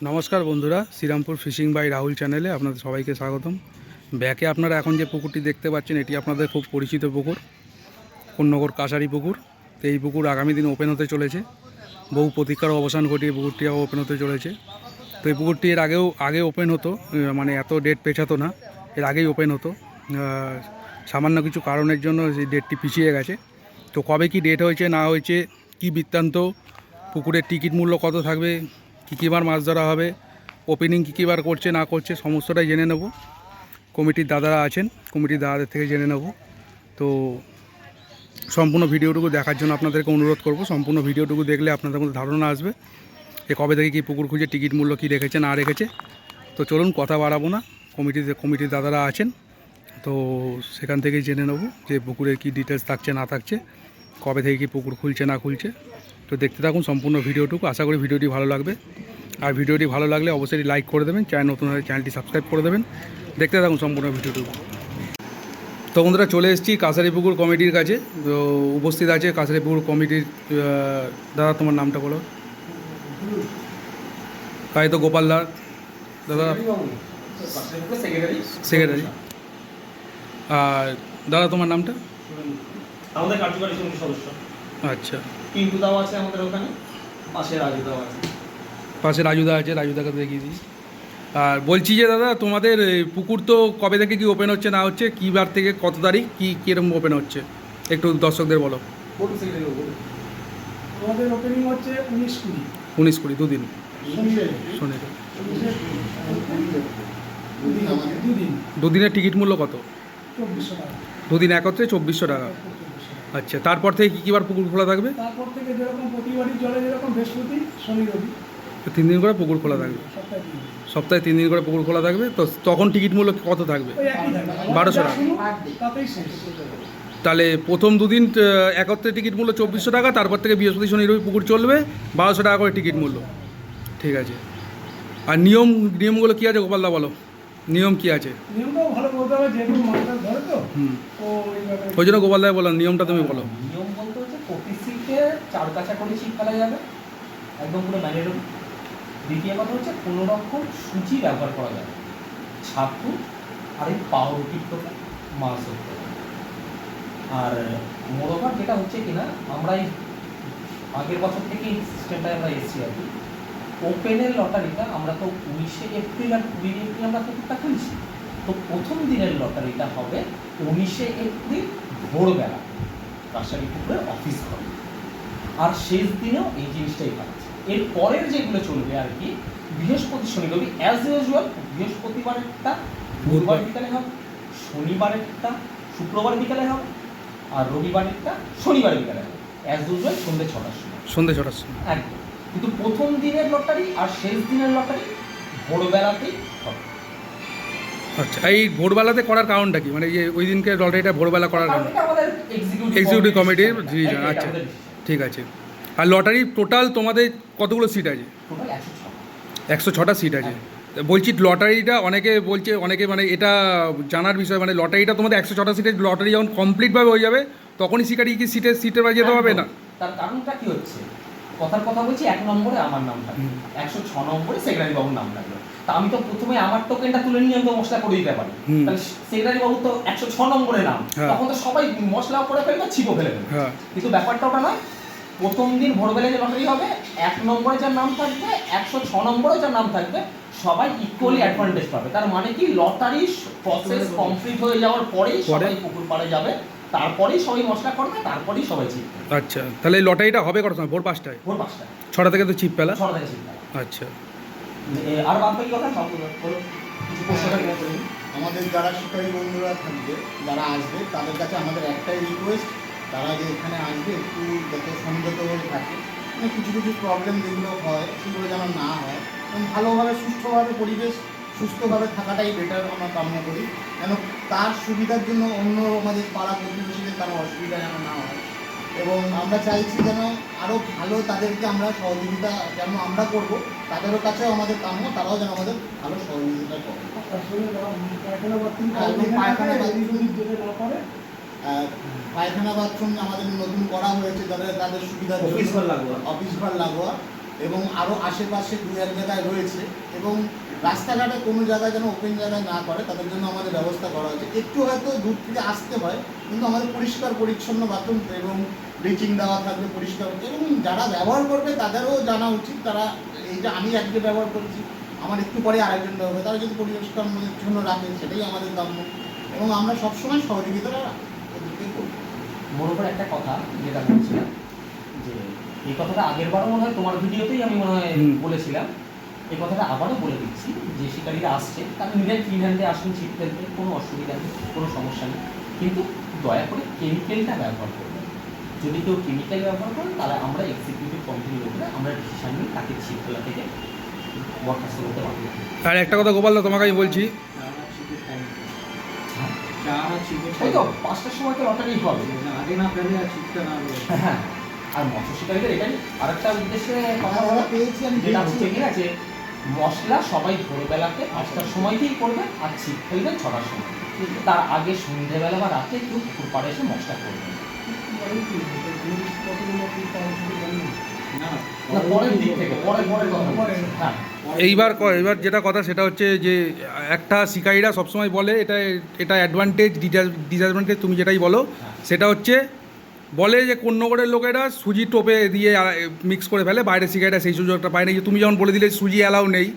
নমস্কার বন্ধুরা, Serampore fishing by Rahul চ্যানেলে আপনাদের সবাইকে স্বাগতম। ব্যাকে আপনারা এখন যে পুকুরটি দেখতে পাচ্ছেন, এটি আপনাদের খুব পরিচিত পুকুর, কোন্নগর কাছারি পুকুর। তো এই পুকুর আগামী দিন ওপেন হতে চলেছে। বহু প্রতীক্ষার অবসান ঘটিয়ে পুকুরটি ওপেন হতে চলেছে। তো এই পুকুরটি এর আগে ওপেন হতো, মানে এত ডেট পেছাতো না, এর আগেই ওপেন হতো। সামান্য কিছু কারণের জন্য সেই ডেটটি পিছিয়ে গেছে। তো কবে কি ডেট হয়েছে না হয়েছে, কি বৃত্তান্ত, পুকুরের টিকিট মূল্য কত থাকবে, কী কী বার মাছ ধরা হবে, ওপেনিং কী কী বার করছে না করছে, সমস্তটাই জেনে নেব। কমিটির দাদারা আছেন, কমিটির দাদাদের থেকে জেনে নেব। তো সম্পূর্ণ ভিডিওটুকু দেখার জন্য আপনাদেরকে অনুরোধ করব। সম্পূর্ণ ভিডিওটুকু দেখলে আপনাদের মধ্যে ধারণা আসবে যে কবে থেকে কী পুকুর খুঁজে টিকিট মূল্য কী রেখেছে না রেখেছে। তো চলুন কথা বাড়াবো না, কমিটির দাদারা আছেন, তো সেখান থেকেই জেনে নেব যে পুকুরের কী ডিটেলস থাকছে না থাকছে, কবে থেকে কী পুকুর খুলছে না খুলছে। তো দেখতে থাকুন সম্পূর্ণ ভিডিওটুকু। আশা করি ভিডিওটি ভালো লাগবে। আর ভিডিওটি ভালো লাগলে অবশ্যই লাইক করে দেবেন, চ্যানেল নতুন হলে চ্যানেলটি সাবস্ক্রাইব করে দেবেন। দেখতে থাকুন সম্পূর্ণ ভিডিওটুকু। তো বন্ধুরা, চলে এসেছি কাছারিপুকুর কমিটির কাছে। তো উপস্থিত আছে কাছারিপুকুর কমিটির দাদা, তোমার নামটা বলো। তাই তো গোপাল দাদা, সেক্রেটারি। আর দাদা, তোমার নামটা? আমাদের কার্যকারী সমিতির সদস্য। আচ্ছা, পিন্টু দাও আছে আমাদের ওখানে, পাশে রাজু দাও আছে। পাশে রাজুদা আছে, রাজুদাকে দেখিয়ে দিই। আর বলছি যে দাদা, তোমাদের পুকুর তো কবে থেকে কি ওপেন হচ্ছে না হচ্ছে, কী বার থেকে কত তারিখ কীরকম ওপেন হচ্ছে, একটু দর্শকদের বলো। আমাদের ওপেনিং হচ্ছে 19-20 19-20 দুদিন, শনিবার। দুদিনের টিকিট মূল্য কত? 2400 টাকা। দুদিন একত্রে 2400 টাকা। আচ্ছা, তারপর থেকে কী কী বার পুকুর খোলা থাকবে? তারপর থেকে যেরকম প্রতিবারই চলে, যেরকম বৃহস্পতি, শনি, রবি, 3 দিন করে পুকুর খোলা থাকবে। সপ্তাহে 3 দিন। সপ্তাহে 3 দিন করে পুকুর খোলা থাকবে। তো তখন টিকিট মূল্য কত থাকবে? ওই একই থাকে। 1200 টাকা। তাতেই শেষ। তাহলে প্রথম দুদিন একত্রে টিকিট মূল্য 2400 টাকা, তারপর থেকে বৃহস্পতি শনি রবি পুকুর চলবে, 1200 টাকা করে টিকিট মূল্য। ঠিক আছে। আর নিয়মগুলো কী আছে গোপালদা, বলো নিয়ম কী আছে? নিয়মটাও ভালো বলতে হবে, যেহেতু মাছটা ধরে তো। ওই জন্য গোপালদা বলো, নিয়মটা তুমি বলো। নিয়ম বলতে হচ্ছে প্রতি সিটে 4 কাছা করে ছিপ ফেলা যাবে, একদম পুরো ম্যান্ডেটরি। দ্বিতীয় কথা হচ্ছে কোনো রকম সূচি ব্যবহার করা যাবে, ছাতু আর এই পাউরুটির থেকে মাছ ধরতে হবে। আর মোরোভার যেটা হচ্ছে কিনা, আমরা এই আগের বছর থেকে এই সিস্টেমটায় আমরা এসেছি আর কি। ওপেনের লটারিটা আমরা তো 19শে এপ্রিল আর 20 এপ্রিল আমরা পুকুরটা খুলছি। তো প্রথম দিনের লটারিটা হবে 19শে এপ্রিল ভোরবেলা কাছারি পুকুরের অফিস ঘরে, আর শেষ দিনেও এই জিনিসটাই থাকছে। এর পরের যেগুলো চলবে আর কি, বৃহস্পতি শনি রবি অ্যাজ ইউজুয়াল, বৃহস্পতিবারেরটা বুধবার বিকালে হবে, শনিবারেরটা শুক্রবার বিকালে হবে, আর রবিবারেরটা শনিবার বিকালে হবে, অ্যাজ ইউজুয়াল সন্ধ্যে 6টার সময়। সন্ধ্যে 6টার সময় একদম। কিন্তু প্রথম দিনের লটারি আর শেষ দিনের লটারি ভোরবেলাতেই হবে। আচ্ছা, এই ভোরবেলাতে করার কারণটা কি, মানে এই যে ওই দিনকে লটারিটা ভোরবেলা করার কারণ? এটা আমাদের এক্সিকিউটিভ কমিটির ডিসিশন। আচ্ছা, ঠিক আছে। আর লটারি টোটাল তোমাদের কতগুলো সিট আছে? টোটাল 106। 106টা সিট আছে। বলছি লটারিটা অনেকে বলছে, অনেকে মানে এটা জানার বিষয়, মানে লটারিটা তোমাদের 106টা সিটের লটারি যখন কমপ্লিটভাবে হয়ে যাবে তখনই সিটের বাজে যেতে হবে না? তার কারণটা কি হচ্ছে, কথার কথা বলছি, 1 নম্বরে আমার নাম থাকবে, 106 নম্বরে সেক্রেটারি বাবুর নাম থাকবে। তা আমি তো প্রথমে আমার টোকেনটা তুলে নিয়ে আমি তো মশলা করে দিতে পারি। তাহলে সেক্রেটারি বাবু তো 106 নম্বরে নাম, তখন তো সবাই মশলাও করে ফেলবে, ছিপও ফেলে ফেলবে। কিন্তু ব্যাপারটা ওটা নয়। প্রথম দিন ভোরবেলা যে লটারি হবে, 1 নম্বরে যার নাম থাকবে, 106 নম্বরে যার নাম থাকবে, সবাই ইকুয়ালি অ্যাডভান্টেজ পাবে। তার মানে কি, লটারি প্রসেস কমপ্লিট হয়ে যাওয়ার পরেই সবাই পুকুর পাড়ে যাবে, তারপরেই সবাই মশলা করবে, তারপরেই সবাই ছিপ। আচ্ছা, তাহলে এই লটারিটা হবে কত সময়? ভোর 5টায়? ভোর 5টায়। 6টা থেকে তো ছিপ ফেলা? 6টা থেকে ছিপ ফেলা। আচ্ছা। আর বাদ বাকি কথা সব বলো, কিছু প্রশ্ন থাকলে বলুন। আমাদের যারা শিকারী বন্ধুরা থাকবে, যারা আসবে, তাদের কাছে আমাদের একটাই রিকোয়েস্ট, তারা যে এখানে আসবে একটু যাতে সংযত হয়ে থাকে, মানে কিছু কিছু প্রবলেম যেগুলো হয় সেগুলো যেন না হয়, এবং ভালোভাবে সুস্থভাবে পরিবেশ সুস্থভাবে থাকাটাই বেটার আমরা কামনা করি, যেন তার সুবিধার জন্য অন্য আমাদের পাড়া প্রতিবেশীদের কারো অসুবিধা যেন না হয়। এবং আমরা চাইছি যেন আরও ভালো তাদেরকে আমরা সহযোগিতা যেন আমরা করব, তাদেরও কাছেও আমাদের কাম্য, তারাও যেন আমাদের ভালো সহযোগিতা করে। পায়খানা বাথরুম আমাদের নতুন করা হয়েছে, যাদের তাদের সুবিধা, অফিস ঘর লাগোয়া, এবং আরও আশেপাশে দু এক জায়গায় রয়েছে, এবং রাস্তাঘাটে কোনো জায়গায় যেন ওপেন জায়গায় না করে তাদের জন্য আমাদের ব্যবস্থা করা হয়েছে। একটু হয়তো দূর থেকে আসতে হয়, কিন্তু আমাদের পরিষ্কার পরিচ্ছন্ন বাথরুম এবং ব্লিচিং দেওয়া থাকবে পরিষ্কার, এবং যারা ব্যবহার করবে তাদেরও জানা উচিত, তারা এইটা আমি একজন ব্যবহার করছি, আমার একটু পরে আরেকজন ব্যবহার, তারা যদি পরিষ্কার পরিচ্ছন্ন রাখে সেটাই আমাদের কাম্য, এবং আমরা সবসময় সহযোগিতা ওদেরকে করি। মোর উপর একটা কথা যেটা বলছিলাম, যে এই কথাটা আগের বারও মনে হয় তোমার ভিডিওতেই আমি মনে হয় বলেছিলাম, এই কথাটা আবারও বলে দিচ্ছি, যে শিকারীরা আসছে তারা নিজের ক্লিন হ্যান্ডে আসুন ছিপ ফেলতে, কোনো অসুবিধা নেই, কোনো সমস্যা নেই, কিন্তু দয়া করে কেমিক্যালটা ব্যবহার করবেন। যদি কেউ কেমিক্যাল ব্যবহার করেন তাহলে আমরা এক্সিকিউটিভ কমিটির লোকেরা আমরা ডিসিশন নিই তাকে ছিপ ফেলা থেকে বরখাস্ত করতে পারবো। আর একটা কথা গোপাল দা তোমাকে আমি বলছি, ওই তো 5টার সময় তো লটারি হবে। আগে না ফেলে আর ছুটতে না হবে। হ্যাঁ, আর মৎস্য শিকারীদের এটাই আরেকটা উদ্দেশ্যে কথা আমরা বলা পেয়েছি, আমি যেটা দেখছি। হচ্ছে কিনা, যে মশলা সবাই ভোরবেলাতে 5টার সময়তেই করবে আর ছিপ ফেলবে 6টার সময়, তার আগে সন্ধ্যেবেলা বা রাতে কেউ পুকুর পাড়ে এসে মশলা করবে না। না, পরের দিক থেকে পরের কথা বলছি। হ্যাঁ, এইবার যেটা কথা সেটা হচ্ছে যে একটা শিকারীরা সবসময় বলে এটা অ্যাডভান্টেজ ডিসঅ্যাডভান্টেজ, তুমি যেটাই বলো সেটা হচ্ছে বলে যে কোন্নগরের লোকেরা সুজি টোপে দিয়ে মিক্স করে ফেলে, বাইরের শিকারীরা সেই সুযোগটা পায় না। যে তুমি যেমন বলে দিলে সুজি অ্যালাউ নেই,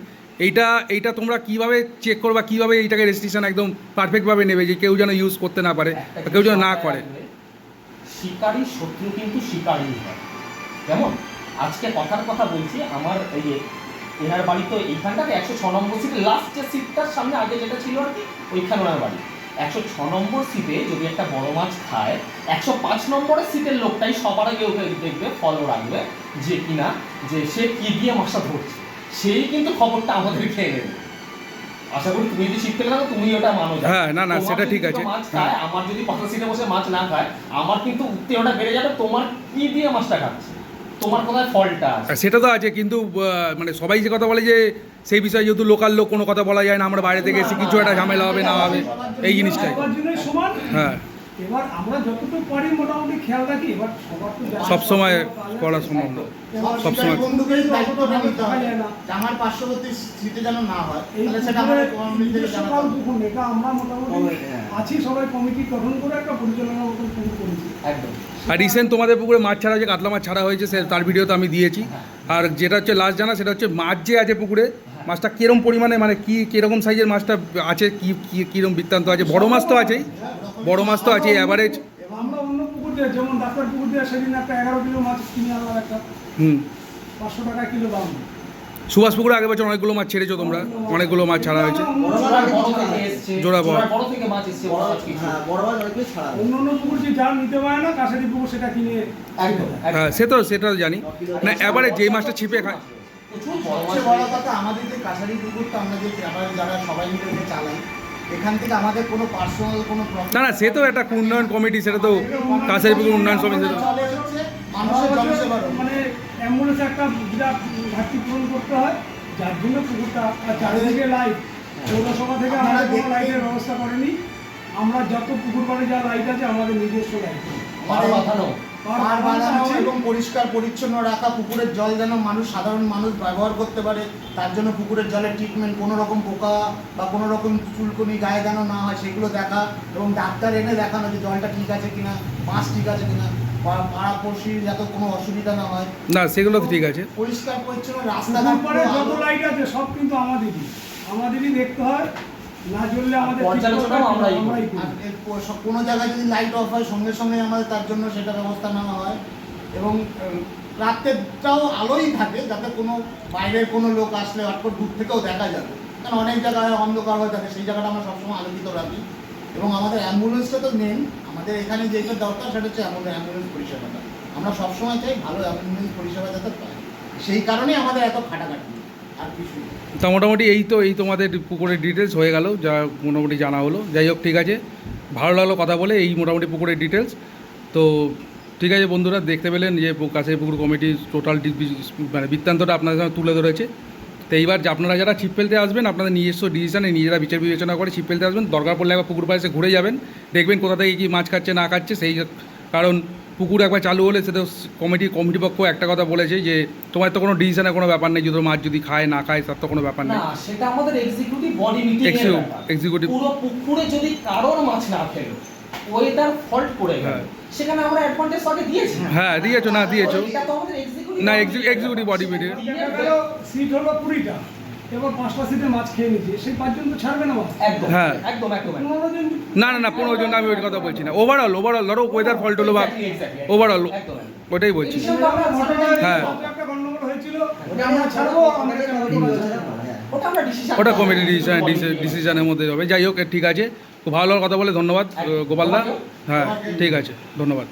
এইটা তোমরা কীভাবে চেক করবা, কীভাবে এইটাকে রেস্ট্রিকশন একদম পারফেক্টভাবে নেবে যে কেউ যেন ইউজ করতে না পারে বা কেউ যেন না করে? শিকারী শত্রু কিন্তু শিকারী হয়। যেমন আজকে কথার কথা বলছি, আমার এই যে এনার বাড়ি তো এইখানটাতে 106 নম্বর সিটে, লাস্ট যে সিটটার সামনে আগে যেটা ছিল আর কি, ওইখানে ওনার বাড়ি। 106 নম্বর সিটে যদি একটা বড় মাছ খায়, 105 নম্বরের সিটের লোকটাই সবার আগে ওকে দেখবে, ফলো রাখবে যে কিনা যে সে কি দিয়ে মাছটা ধরছে, সেই কিন্তু খবরটা আমাদের খেয়ে নেবে। আশা করি তুমি যদি শিখতে না তুমি ওটা মানো। হ্যাঁ, না তোমার সেটা যদি ঠিক আছে। দুটো মাছ খায়, আমার যদি পাশা সিটে বসে মাছ না খায়, আমার কিন্তু উত্তেজনাটা বেড়ে যাবে, তোমার কি দিয়ে মাছটা খাচ্ছে, তোমার কোথায় ফলটা আছে। সেটা তো আছে, কিন্তু মানে সবাই যে কথা বলে যে সেই বিষয়ে যেহেতু লোকাল লোক কোনো কথা বলা যায় না, আমরা বাইরে থেকে এসে কিছু একটা ঝামেলা হবে না হবে, এই জিনিসটাই। সবার জন্যই সমান। হ্যাঁ, এবার আমরা যতটুকু পারি মোটামুটি খেয়াল রাখি, এবার সবার তো জানা- সবসময় করা সম্ভব না। এবার সব সময়। বন্ধুকেই দায়িত্বটা নিতে দেখা হবে যায় না। যে আমার পার্শ্ববর্তী সিটে যেন না হয়, এই তাহলে সেটা আমাদের কমিটি থেকে নিজস্ব জানাতে কাল হবে। পুকুর, এটা আমরা মোটামুটি আছি, সবাই কমিটি গঠন করে একটা পরিচালনা মতন পুকুর করেছি। একদম। আর রিসেন্ট তোমাদের পুকুরে মাছ ছাড়া হয়েছে, কাতলা মাছ ছাড়া হয়েছে, তার ভিডিও তো আমি দিয়েছি। আর যেটা হচ্ছে লাস্ট জানা সেটা হচ্ছে মাছ যে আছে পুকুরে, মাছটা কিরম পরিমাণে, মানে কিরকম সাইজের মাছটা আছে, কিরম বৃত্তান্ত আছে? বড় মাছ তো আছেই, বড় মাছ তো আছে অ্যাভারেজ। আমরা অন্য পুকুর দিয়ে, যেমন ডাক্তার পুকুর দিয়ে সেদিন একটা 11 কিলো মাছ কিনে আনলাম, একটা 500 টাকা কিলো দাম। সুভাষ পুকুরে আগের বছর অনেকগুলো মাছ ছেড়েছো তোমরা, অনেকগুলো মাছ ছাড়া হয়েছে। জোড়া বড়। বড় থেকে মাছ এসছে, বড় মাছ কিছু। অন্য অন্য পুকুর যে যার নিতে পারে না, কাছারি পুকুর সেটা কিনে। একদম, হ্যাঁ, সেটা জানি না। এবারে যেই মাছটা ছিপে খায়, প্রচুর বড় মাছ। সবচেয়ে বড় কথা, আমাদের যে কাছারি পুকুরটা আমরা যে আমরা যারা সবাই মিলে ওকে চালাই, এখান থেকে আমাদের কোনো পার্সোনাল কোনো প্রবলেম না সে তো একটা উন্নয়ন কমিটি, সেটা তো কাছারি পুকুর উন্নয়ন সমিতি। চলে হচ্ছে মানুষের জনসেবার উপর। মানে অ্যাম্বুলেন্স একটা বিরাট ঘাটতি পূরণ করতে হয়, যার জন্য পুকুরটা আর চারিদিকে লাইট, পৌরসভা থেকে আমাদের কোনো লাইটের ব্যবস্থা করেনি। আমরা যত পুকুর পাড়ে যা লাইট আছে আমাদের নিজস্ব লাইট। পার বাঁধানো। পার বাঁধানো এবং পরিষ্কার পরিচ্ছন্ন রাখা, পুকুরের জল যেন সাধারণ মানুষ ব্যবহার করতে পারে, তার জন্য পুকুরের জলের ট্রিটমেন্ট, কোনো রকম পোকা বা কোনো রকম চুলকুনি গায়ে যেন না হয় সেগুলো দেখা, এবং ডাক্তার এনে দেখানো যে জলটা ঠিক আছে কিনা, মাছ ঠিক আছে কিনা, পাড়াপড়শির যাতে কোনো অসুবিধা না হয়। না সেগুলো তো ঠিক আছে। পরিষ্কার পরিচ্ছন্ন পুকুর রাস্তাঘাট পাড়ে যত লাইট আছে সব কিন্তু আমাদেরই দেখতে হয়, না জ্বললে আমাদের পর্যালোচনাও আমরাই করি। আমরাই আর করি। এর কোনো জায়গায় যদি লাইট অফ হয় সঙ্গে সঙ্গে আমাদের তার জন্য সেটা ব্যবস্থা নেওয়া হয়, এবং রাত্রেটাও আলোই থাকে যাতে কোনো বাইরের কোনো লোক আসলে হঠাৎ দূর থেকেও দেখা যাবে, কারণ অনেক জায়গায় অন্ধকার হয়ে থাকে, সেই জায়গাটা আমরা সবসময় আলোকিত রাখি। এবং আমাদের অ্যাম্বুলেন্সটা তো মেন, আমাদের এখানে যেটা দরকার সেটা হচ্ছে আমাদের অ্যাম্বুলেন্স পরিষেবাটা, আমরা সবসময় চাই ভালো অ্যাম্বুলেন্স পরিষেবা যাতে পাই, সেই কারণেই আমাদের এত খাটাখাটি, আর কিছু না। তা মোটামুটি এই তোমাদের পুকুরের ডিটেলস হয়ে গেল, যা মোটামুটি জানা হলো। যাই হোক, ঠিক আছে, ভালো লাগলো কথা বলে এই মোটামুটি পুকুরের ডিটেলস। তো ঠিক আছে বন্ধুরা, দেখতে পেলেন যে কাছারি পুকুর কমিটির টোটাল মানে বৃত্তান্তটা আপনাদের সামনে তুলে ধরেছে। তো এইবার যে আপনারা যারা ছিপ ফেলতে আসবেন, আপনাদের নিজস্ব ডিসিশনে নিজেরা বিচার বিবেচনা করে ছিপ ফেলতে আসবেন। দরকার পড়লে একবার পুকুর পাড়ে এসে ঘুরে যাবেন, দেখবেন কোথা থেকে কী মাছ খাচ্ছে না খাচ্ছে, সেই কারণ পুকুর একবার চালু হলে সেটা কমিটি পক্ষ একটা কথা বলেছে যে তোমার তো কোনো ডিসিশনের কোনো ব্যাপার নেই, যদি মাছ যদি খায় না খায় তার তো কোনো ব্যাপার নেই। না, সেটা আমাদের এক্সিকিউটিভ বডি মিটিং এর ব্যাপার। এক্সিকিউটিভ পুরো পুকুরে যদি কারোর মাছ না ফেলো, ওয়েদার ফল্ট করে গেল, হ্যাঁ। সেখানে আমরা অ্যাডভান্টেজ আগে দিয়েছি। হ্যাঁ দিয়েছো, না দিয়েছো এটা তো আমাদের এক্সিকিউটিভ না, এক্সিকিউটিভ বডি মিটিং। দেখা গেল সিট হলো 20টা, এবার 5টা সিটে মাছ খেয়ে নিচ্ছে, সেই 5 জন তো ছাড়বে না মাছ। একদম হ্যাঁ। একদম একদম 15 জন না না না 15 জন আমি ওই কথা বলছি না, ওভারঅল ধরো ওয়েদার ফল্ট হলো বা ওভারঅল ওটাই বলছি। হ্যাঁ। একটা গন্ডগোল হয়েছিল, আমরা ছাড়বো, আমরা ওটা আমরা ডিসিশন, ওটা কমিটি ডিসিশনের মধ্যে হবে। যাই হোক, ঠিক আছে, খুব ভালো কথা বলে ধন্যবাদ গোপালদা। হ্যাঁ ঠিক আছে, ধন্যবাদ।